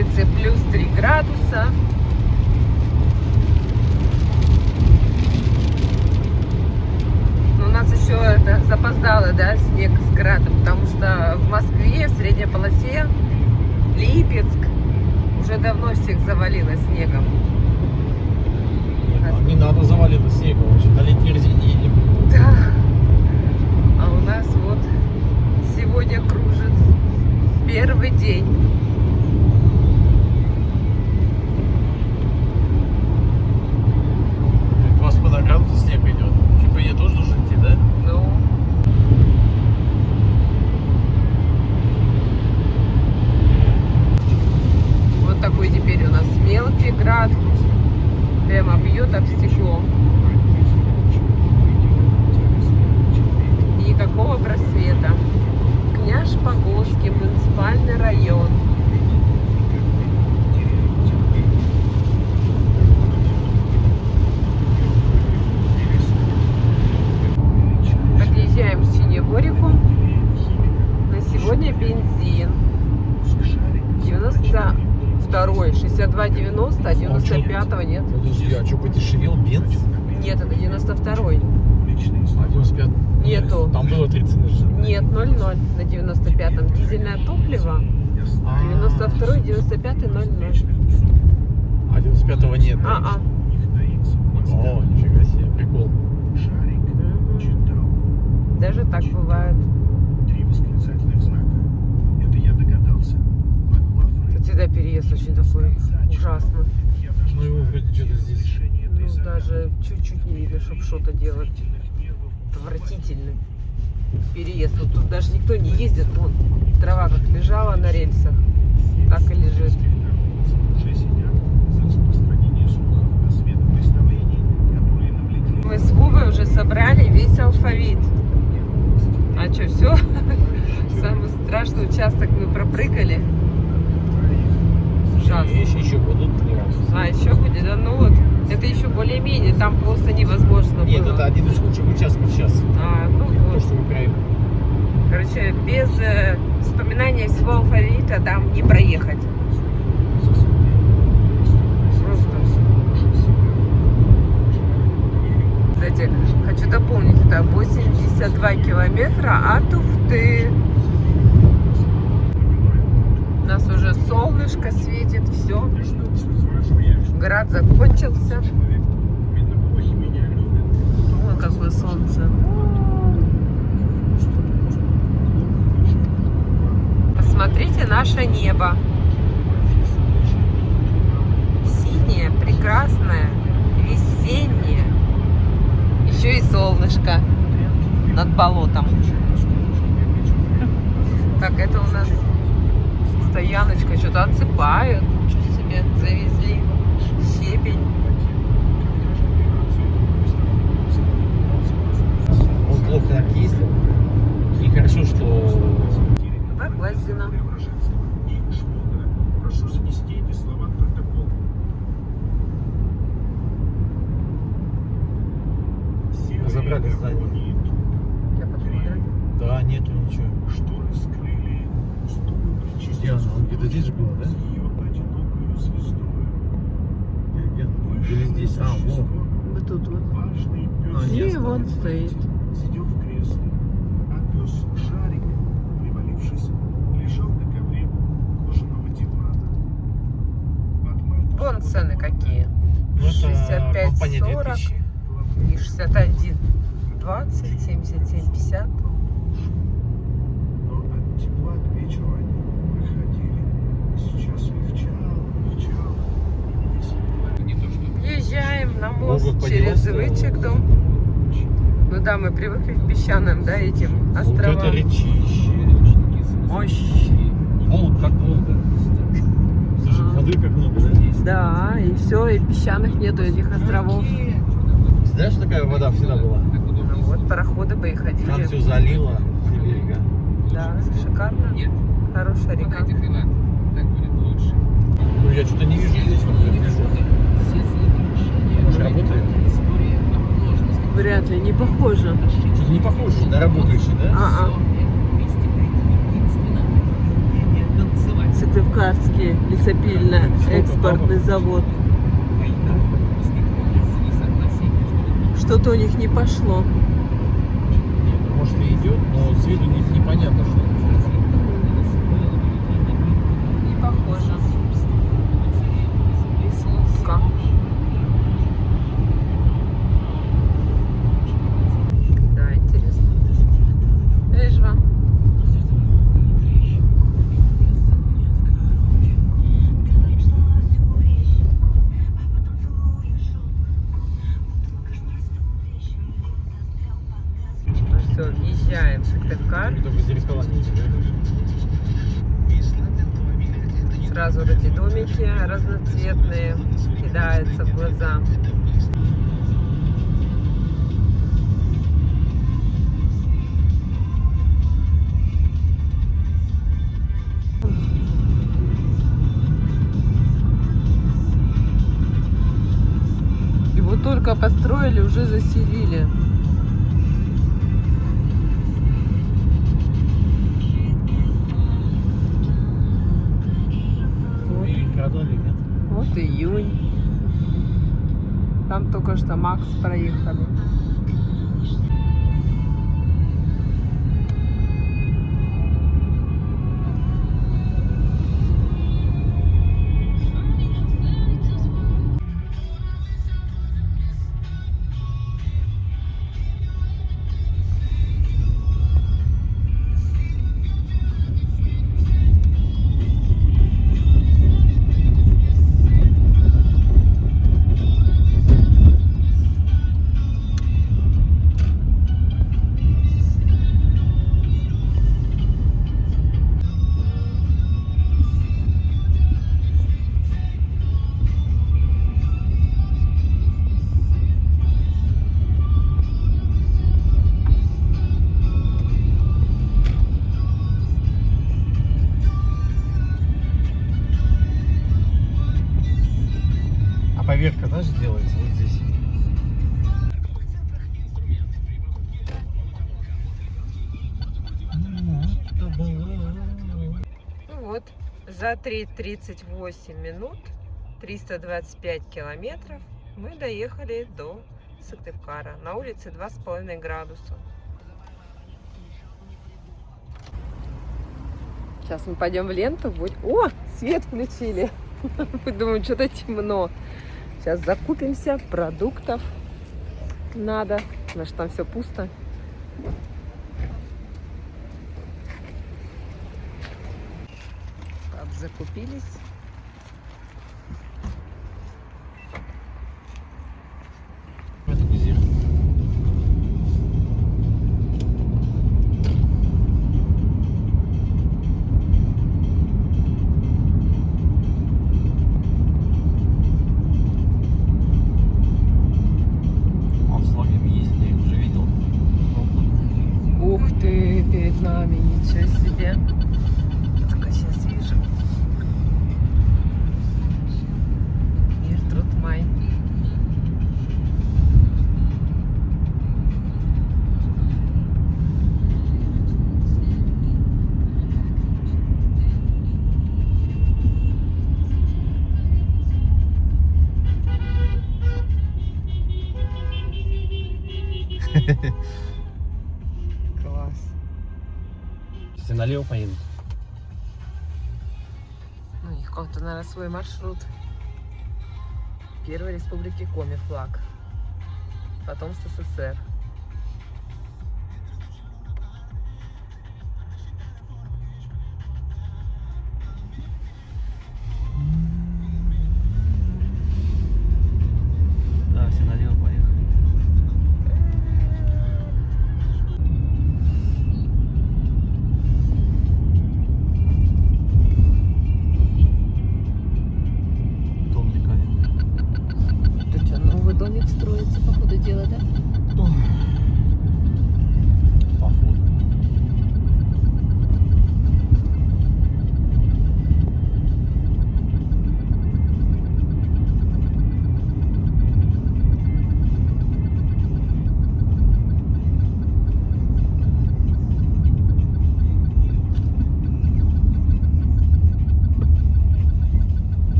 улице плюс 3 градуса. Но у нас еще это запоздало, да, снег с градом, потому что в Москве, в средней полосе, Липецк уже давно всех завалило снегом. Не надо завалило снегом, вообще на летней резине едем. Да. А у нас вот сегодня кружит первый день. Вас по награду снег идет. Типа я тоже должен идти, да? Ну. Вот такой теперь у нас мелкий град. Прямо бьет об стекло. И никакого просвета. Княж-Погосский муниципальный район. Подъезжаем к Ченегорику. На сегодня бензин 92-й, 62,90, а 95-го нет. Подожди, а что, подешевел бенз? Нет, это 92-й. А 95? Нету. Там было 30 же. Нет, 0,0 на 95-м. Дизельное топливо. 92-й, 95-й, 0,0. А 95-го нет, да? А-а. О, нифига себе, прикол. Даже так бывает. 3 восклицательных знака. Это я догадался. Тут всегда переезд очень такой ужасный. Ну его вроде что-то здесь. Ну, даже чуть-чуть не видно, чтобы что-то делать. Отвратительный переезд. Вот тут даже никто не ездит. Вон, трава как лежала на рельсах, так и лежит. Мы с Вовой уже собрали весь алфавит. А что, все? Самый страшный участок мы пропрыгали. Ужасно. Еще будут А, еще будет? Да, ну вот, это еще более-менее, там просто невозможно Нет, было. это один из худших участков сейчас. А, ну То, вот. что мы проехали. Короче, без вспоминания всего алфавита там не проехать. Просто. Кстати, хочу дополнить, это 82 километра от Ухты. У нас уже солнышко светит, все. Град закончился. Ой, какое солнце. Посмотрите наше небо. Синее, прекрасное, весеннее. Еще и солнышко над болотом. Так, это у нас стояночка. Что-то отсыпают. Что себе завезли. Щебень. Он плохо накислил. И хорошо, что... Проглазина. Прошу занести эти слова в протокол. Разобрали здание. Я посмотрю. Да, нету ничего. Шторы скрыли пустую причистую. Диана, он где-то здесь же было, да? Ее одинокую звездою. Или здесь? А, вот. Вот тут вот. Важный А, пес нет. И вон стоит. сидел в кресле, а пес Шарик, привалившись, лежал на ковре кожаного дивана. От мертвых Вон цены какие. Ну, это 65, компания 40 2000. и 61, 20, 77, 50. Но от тепла к вечеру они проходили. Сейчас легчало. Въезжаем на Ого, мост через поднялся. Вычегду. Ну да, мы привыкли к песчаным, да, этим Вот островам. это речище. Мощь. Волк как Волга. Слушай, воды как много, да? Да, и все, и песчаных нету этих островов. Знаешь, такая вода всегда была? Ну вот, пароходы бы и Там ходили. все залило, все берега. Да, шикарно. Хорошая река. Ну я что-то не вижу здесь. Может, работает? Вряд ли, не похоже. Что-то не похоже на работающий, да? Если ты Сыктывкарский лесопильно-экспортный завод. Что-то у них не пошло. Нет, может и идет, но с виду непонятно, что. Не похоже. Слуцка. Да, интересно. Видишь вам? Ну все, въезжаем в Сыктывкар. Только зеркала не теряют. Сразу вот эти домики разноцветные кидаются в глаза. Его только построили, уже заселили. Продали, нет? Вот июнь. Там только что Макс проехали. А поверка, знаешь, делается вот здесь. Ну вот, за 38 минут, 325 километров мы доехали до Сыктывкара. На улице 2,5 градуса. Сейчас мы пойдем в ленту. О, свет включили. Мы думаем, что-то темно. Сейчас закупимся, продуктов надо, потому что там все пусто. Так, закупились. Это где? Он с логом ездит, я их уже видел. Ух ты, перед нами, ничего себе. Только сейчас вижу. Мир, труд, май. Класс. Все налево поедут. Ну, у них как-то, наверное, свой маршрут. Первой республики Коми флаг. Потом СССР. Да, все налево поехали. Тут что, новый домик строится, по ходу дела, да? Ой.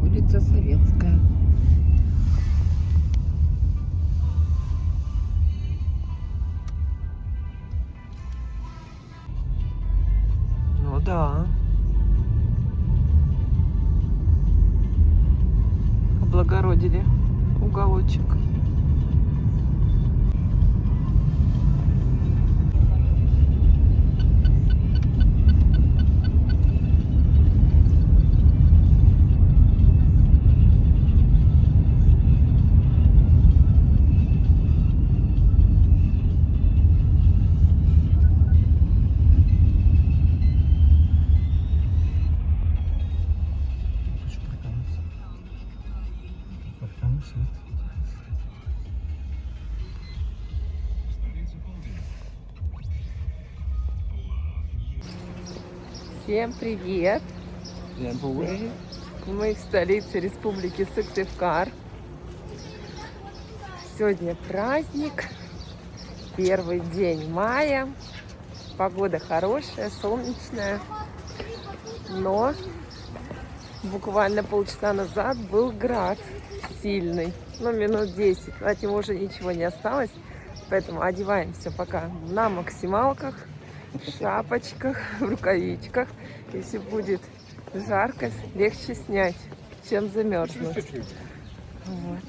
Улица Советская. Ну да. Облагородили уголочек. Хочу проколоться. Проколоться. Всем привет! Всем привет. Мы в столице Республики Сыктывкар. Сегодня праздник, первый день мая. Погода хорошая, солнечная, но буквально полчаса назад был град сильный, минут 10. От него уже ничего не осталось, поэтому одеваемся пока на максималках, в шапочках, в рукавичках. Если будет жарко, легче снять, чем замерзнуть. Вот.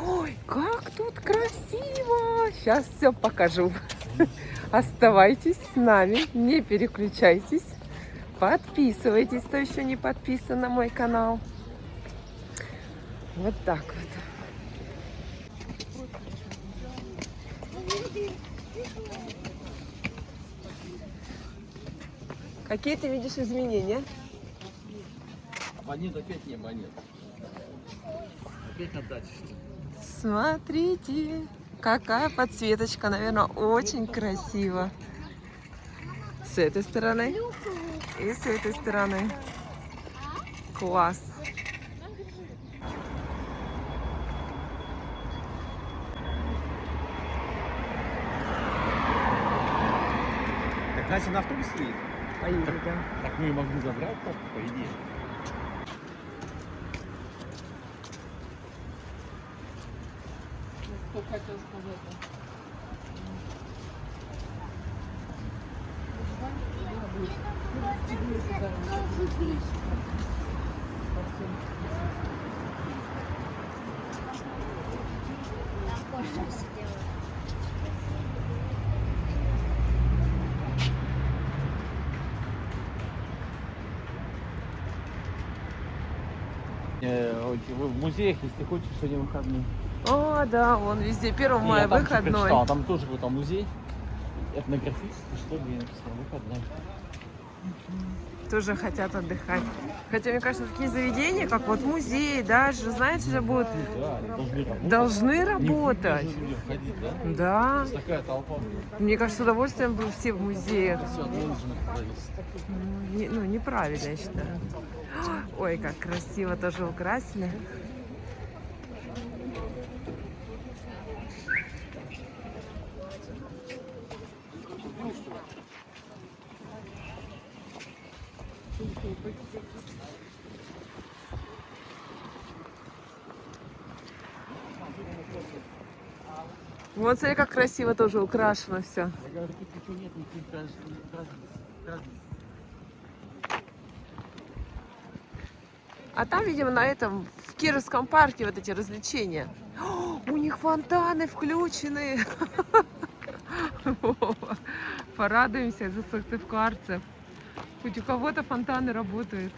Ой, как тут красиво! Сейчас все покажу. Оставайтесь с нами, не переключайтесь. Подписывайтесь, кто еще не подписан на мой канал. Вот так вот. Какие ты видишь изменения? Монет опять не монет. Опять на даче, что ли? Смотрите, какая подсветочка, наверное, очень красиво. С этой стороны и с этой стороны. Класс. Так Настя на автобусе едет? Поедем. Так мы ее могли забрать, так, по идее. Что хотел сказать? В музеях, если хочешь, сегодня выходные. О, да, вон везде 1 Не, мая я там что выходной. прочитал, там тоже какой-то музей. Этнографический, что ли, я написал, выходной. Тоже хотят отдыхать. Хотя, мне кажется, такие заведения, как вот музей, даже, знаете, же будут Да, они должны Не работать. люди ходить, да? Да. Такая толпа. Мне кажется, с удовольствием бы все в музеях. Все от менеджмента зависит. Неправильно, я считаю. Ой, как красиво тоже украсили. Вот смотри, как красиво тоже украшено все. Я говорю, тут ничего нет, никаких разниц. А там, видимо, на этом, в Кировском парке вот эти развлечения. О, у них фонтаны включены. Порадуемся за сыктывкарцев. Хоть у кого-то фонтаны работают.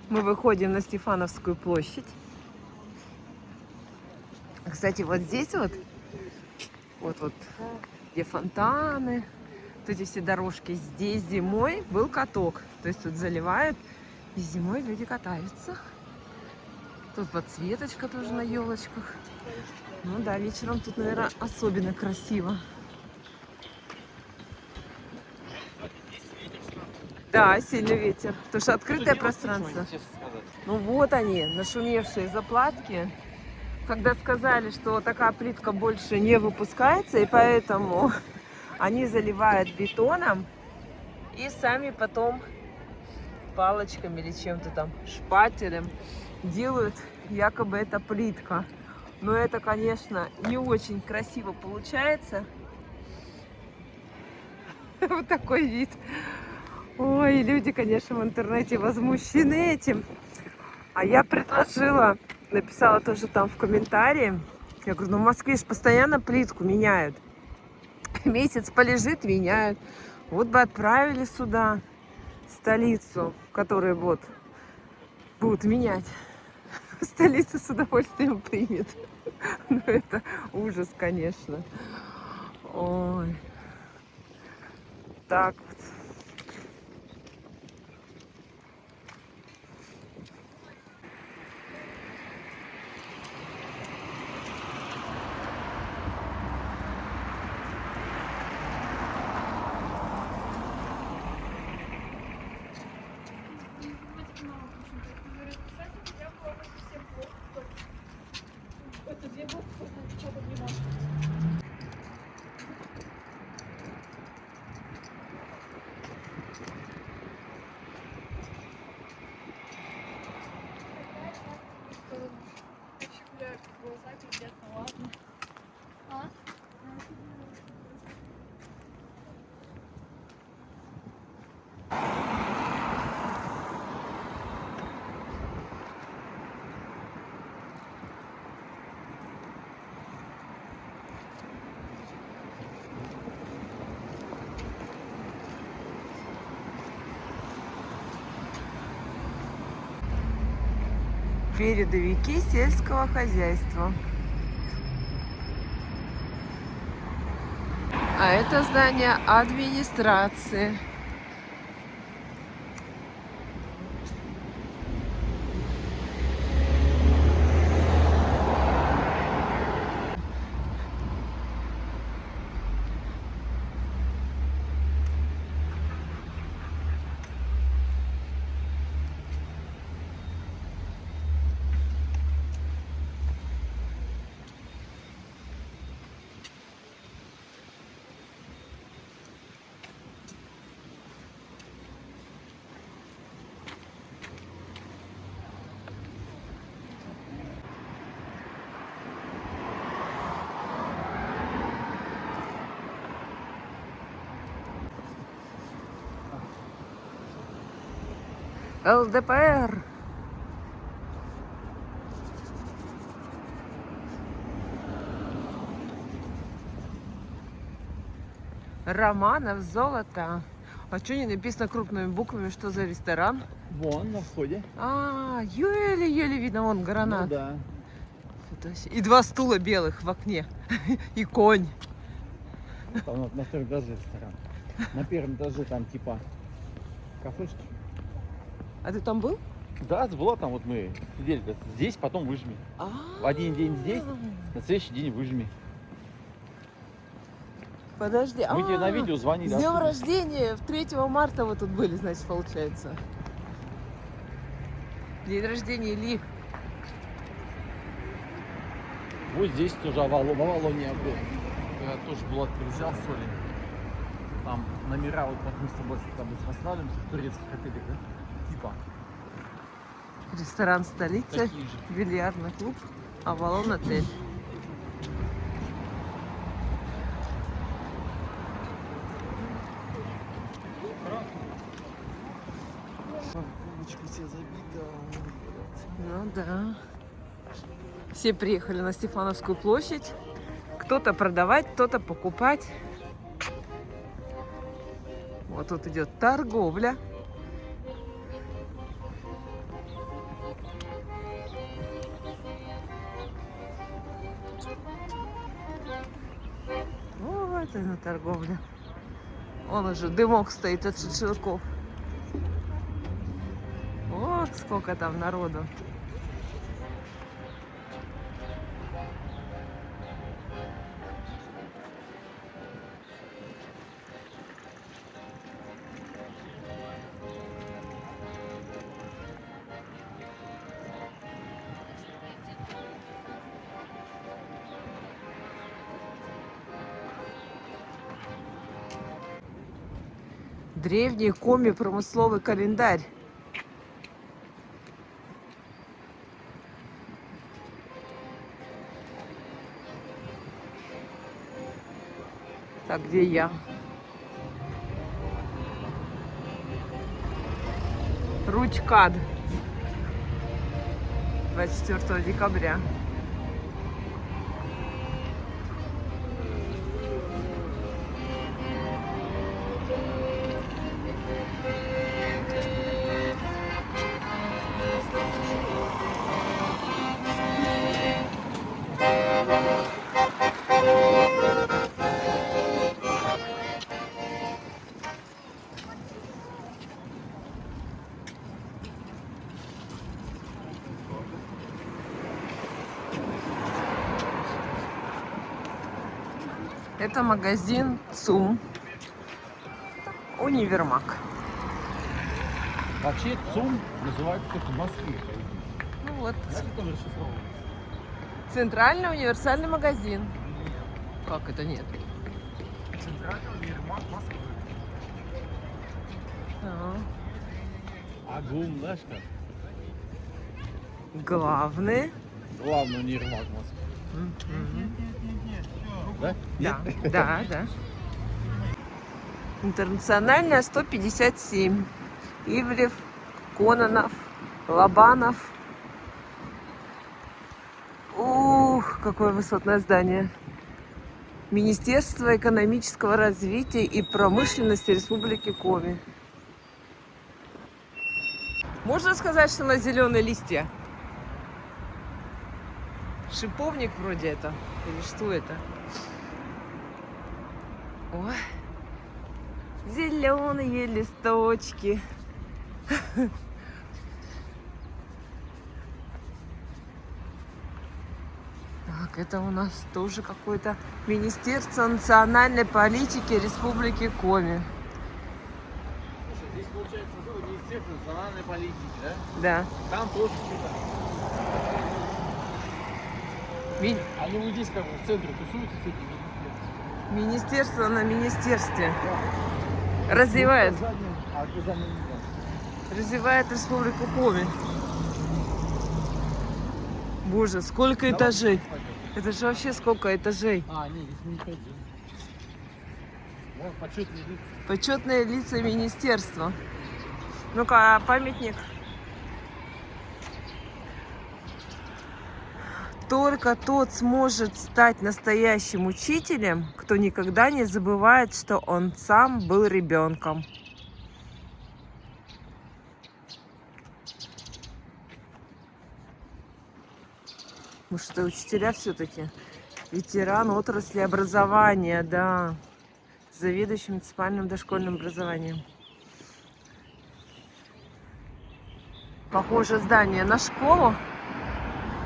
Мы выходим на Стефановскую площадь. Кстати, вот здесь вот, где фонтаны, вот эти все дорожки. Здесь зимой был каток. То есть тут заливают, и зимой люди катаются. Тут подсветочка тоже на елочках. Ну да, вечером тут, наверное, особенно красиво. Да, сильный ветер. Потому что открытое пространство. Ну вот они, нашумевшие заплатки. когда сказали, что такая плитка больше не выпускается, и поэтому они заливают бетоном и сами потом палочками или чем-то там, шпателем делают, якобы это плитка. Но это, конечно, не очень красиво получается. Вот такой вид. Ой, люди, конечно, в интернете возмущены этим. А я предложила, написала тоже там в комментарии. Я говорю, ну в Москве же постоянно плитку меняют. Месяц полежит, меняют. Вот бы отправили сюда, в столицу, которая вот будут менять. Столица с удовольствием примет. Ну это ужас, конечно. Ой. Так вот. Передовики сельского хозяйства. А это здание администрации. ЛДПР. Романов золото. А что не написано крупными буквами, что за ресторан? Вон, на входе. А, еле-еле видно, вон гранат. Ну да. И два стула белых в окне. И конь. Там на втором этаже ресторан. На первом этаже там типа кафешки. А ты там был? Да, была там, вот мы сидели здесь, потом выжми. В один день здесь, на следующий день выжми. Подожди. Мы тебе на видео звонили. С днем оттуда. рождения, в 3 марта вы тут были, значит, получается. День рождения Ли. Вот здесь тоже Авалония был. Я тоже Булат приезжал с Олей. Там номера, вот как мы с тобой там останавливаемся в турецких отелях, да? Типа. Ресторан столицы, Такие же. бильярдный клуб, Авалон отель. Ну да. Все приехали на Стефановскую площадь. Кто-то продавать, кто-то покупать. Вот тут идет торговля. Вот она торговля. Он уже дымок стоит от шашлыков. Вот сколько там народу. Древний Коми промысловый календарь. Так, где я? Ручкад. 24 декабря. Это магазин ЦУМ. Универмаг. Вообще ЦУМ называют как в Москве. Ну вот. Знаете, как он расшифровывается? Центральный универсальный магазин. Как это нет? Центральный универмаг Москвы. А ГУМ, знаешь как? Главный. Главный универмаг Москвы. Да? Да, да, да. Интернациональная 157. Ивлев, Кононов, Лобанов. Ух, какое высотное здание. Министерство экономического развития и промышленности Республики Коми. Можно сказать, что на зеленые листья? Шиповник вроде это. Или что это? Ой. Зеленые листочки. Так, это у нас тоже какое-то Министерство национальной политики Республики Коми. Слушай, здесь получается было Министерство национальной политики, да? Да. Там тоже что-то. Они вот здесь как бы в центре тусуются с этими министерствами. Министерство на министерстве. Развивает. А Казань не знаю. Развивает Республику Коми. Боже, сколько этажей. Это же вообще сколько этажей. А, нет, здесь не ходим. Вот почетные лица. Почетные лица министерства. Ну-ка, а памятник. Только тот сможет стать настоящим учителем, кто никогда не забывает, что он сам был ребенком. Может, это учителя все-таки? Ветеран отрасли образования, да. Заведующий муниципальным дошкольным образованием. Похоже здание на школу,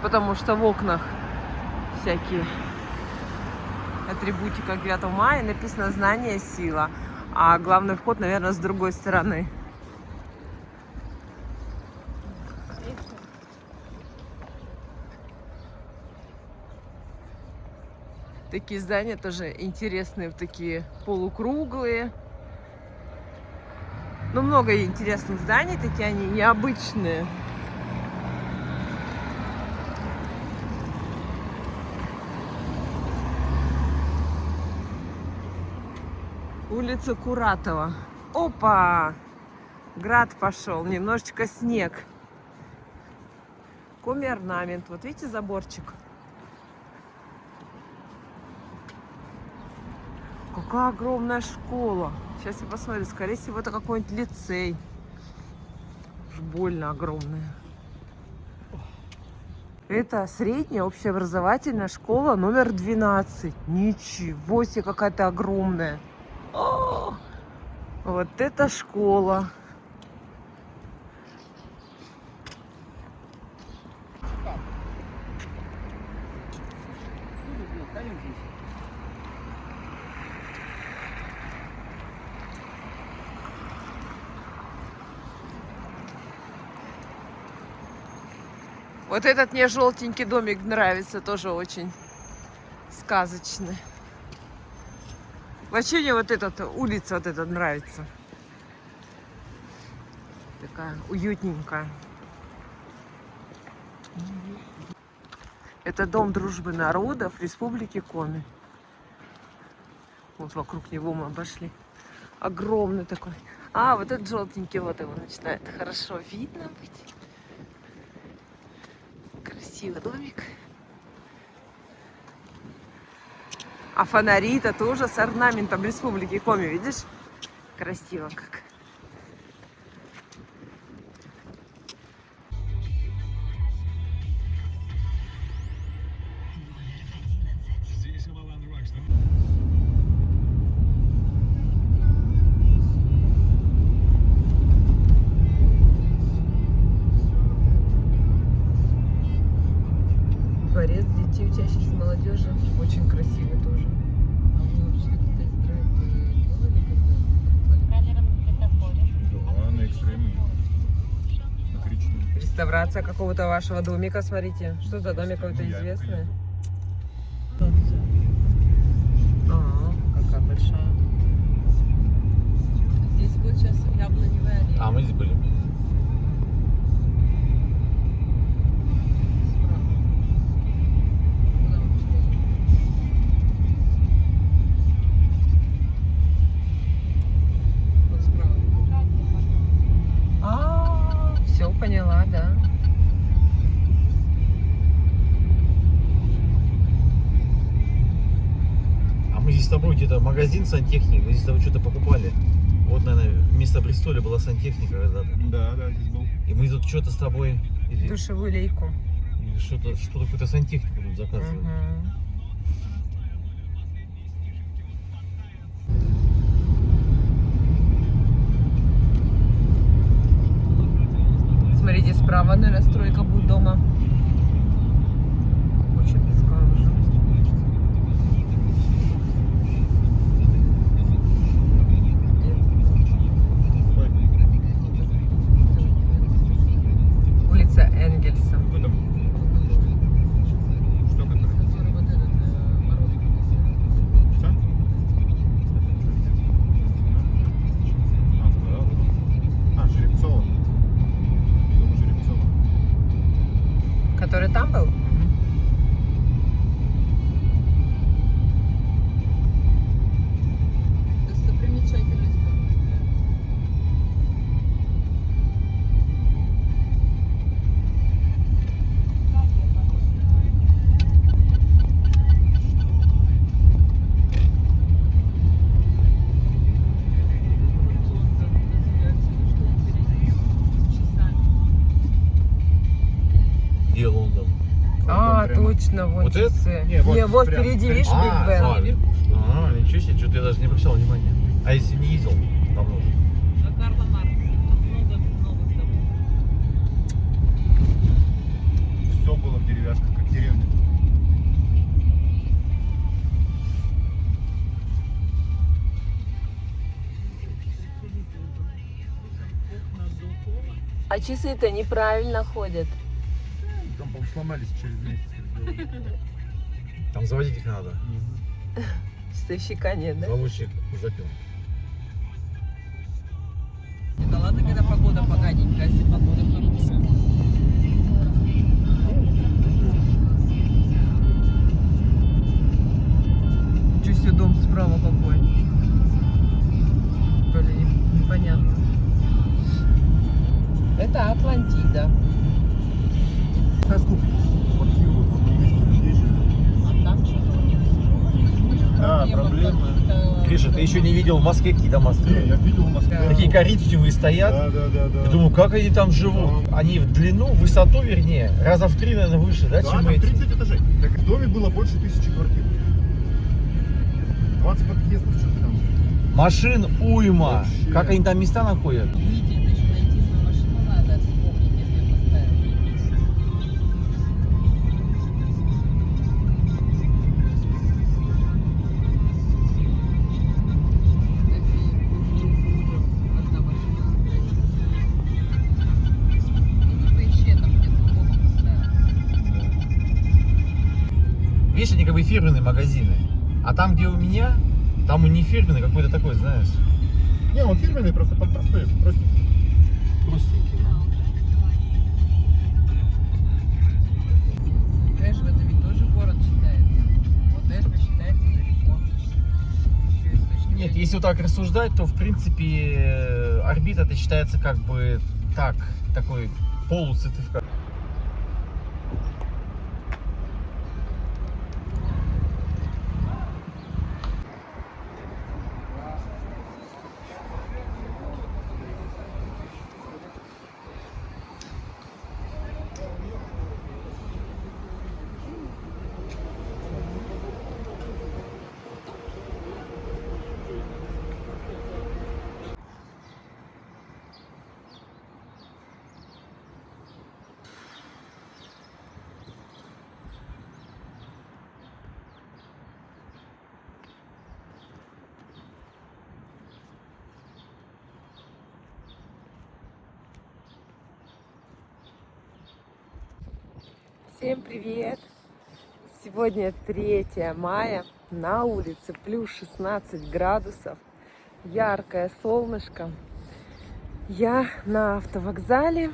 потому что в окнах всякие атрибутика 9 мая написано «Знание – сила». А главный вход, наверное, с другой стороны. Такие здания тоже интересные, такие полукруглые. Ну, много интересных зданий, такие они необычные. Улица Куратова. Опа! Град пошел, немножечко снег. Коми орнамент. Вот видите заборчик? Какая огромная школа. Сейчас я посмотрю. Скорее всего, это какой-нибудь лицей. Уж больно огромная. Это средняя общеобразовательная школа номер 12. Ничего себе, какая-то огромная. О, вот это школа. Вот этот мне желтенький домик нравится, тоже очень сказочный. Вообще мне вот эта улица вот эта нравится. Такая уютненькая. Это дом дружбы народов Республики Коми. Вот вокруг него мы обошли. Огромный такой. А, вот этот желтенький, вот его начинает хорошо видно быть. Красивый домик. А фонари-то тоже с орнаментом Республики Коми, видишь? Красиво как. Дворец детей, учащихся молодежи. Очень красивый тоже. Да, на экстреме. На Кричном. Реставрация какого-то вашего домика, смотрите. Что за домик какой-то известный? А, какая большая. Здесь будет сейчас яблоневая аллея. А, мы здесь были. Все поняла, да. А мы здесь с тобой где-то магазин сантехники, мы здесь с тобой что-то покупали. Вот, наверное, вместо Бристоля была сантехника когда-то. Да, да, здесь был. И мы тут что-то с тобой... Или Душевую лейку. что-то, какую-то сантехнику тут заказывали. Мгм. Смотрите, справа, наверное, стройка будет дома. Куча песка уже. Улица Энгельса. Кто там? Что который? Что? А, Жеребцова. Дом Жеребцова. Который там был? Достопримечательность. Где Лондон? А, Прямо. точно, вот Вот это? часы. Не, вот вот прям. впереди, видишь, Биг А, Бен. ладно. А, ничего себе, что-то я даже не обращал внимания. А если не ездил давно? Карла Маркса. Много новых домов. Все было в деревяшках, как деревня. А часы-то неправильно ходят. Там, по-моему, сломались через месяц. Там заводить их надо. Часовщика нет, да? Заводчик запил. Да ладно, когда погода поганенькая, если погода хорошая. Чё себе дом справа какой? То ли непонятно. Это Атлантида. А там что-то у них Да, проблемы. Гриша, ты еще не видел в Москве какие дома Не, строят? я видел в Москве. Да. Такие коричневые стоят. Да. Я думаю, как они там живут? Они в длину, в высоту, вернее, раза в 3, наверное, выше, да, Да, чем там эти? 30 этажей. Так в доме было больше 1000 квартир. 20 подъездов, что-то там. Машин уйма. Вообще. Как они там места находят? Видите, это еще найти свою машину надо, вспомнить, где поставить. Видишь, они как бы фирменные магазины. А там, где у меня, там он не фирменный, какой-то такой, знаешь. Не, он фирменный, просто простой, простенький. грустненький, да? Эшва это ведь тоже город считается. Вот Эшва считается далеко. Еще источник Нет, энергии. если вот так рассуждать, то в принципе орбита это считается как бы так, такой полуцифровой. Всем привет! Сегодня 3 мая, на улице плюс 16 градусов, яркое солнышко. Я на автовокзале,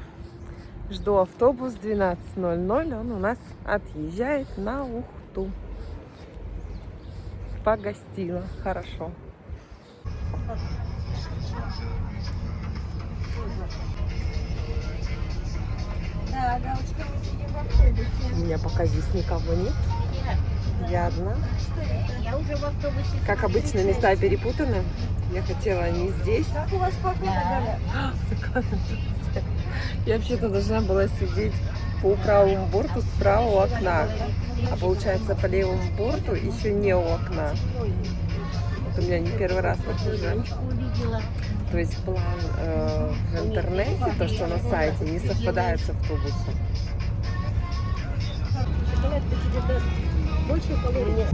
жду автобус 12:00, он у нас отъезжает на Ухту. Погостила, хорошо. Да, Галочка, мы сидим в автобусе. У меня пока здесь никого нет, я одна. Я уже в автобусе. Как обычно, места перепутаны. Я хотела не здесь. Как у вас погода, Галя? Я вообще-то должна была сидеть по правому борту справа у окна. А получается, по левому борту еще не у окна. Вот у меня не первый раз так уже. Увидела. То есть план в интернете, то, что на сайте, не совпадает с автобусом. Шоколадка тебе даст больше калорий.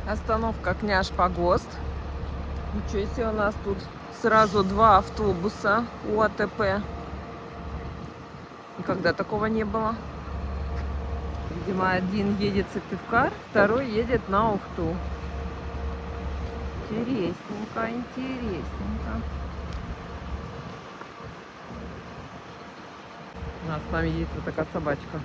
Остановка Княж Погост. Ничего себе, у нас тут сразу 2 автобуса УАТП. Никогда такого не было. Видимо, один едет в Сыктывкар, второй едет на Ухту. Интересненько, интересненько. У нас с нами едет вот такая собачка.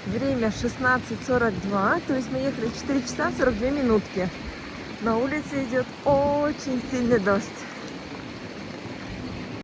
Время 16:42, то есть мы ехали 4 часа 42 минутки. На улице идет очень сильный дождь.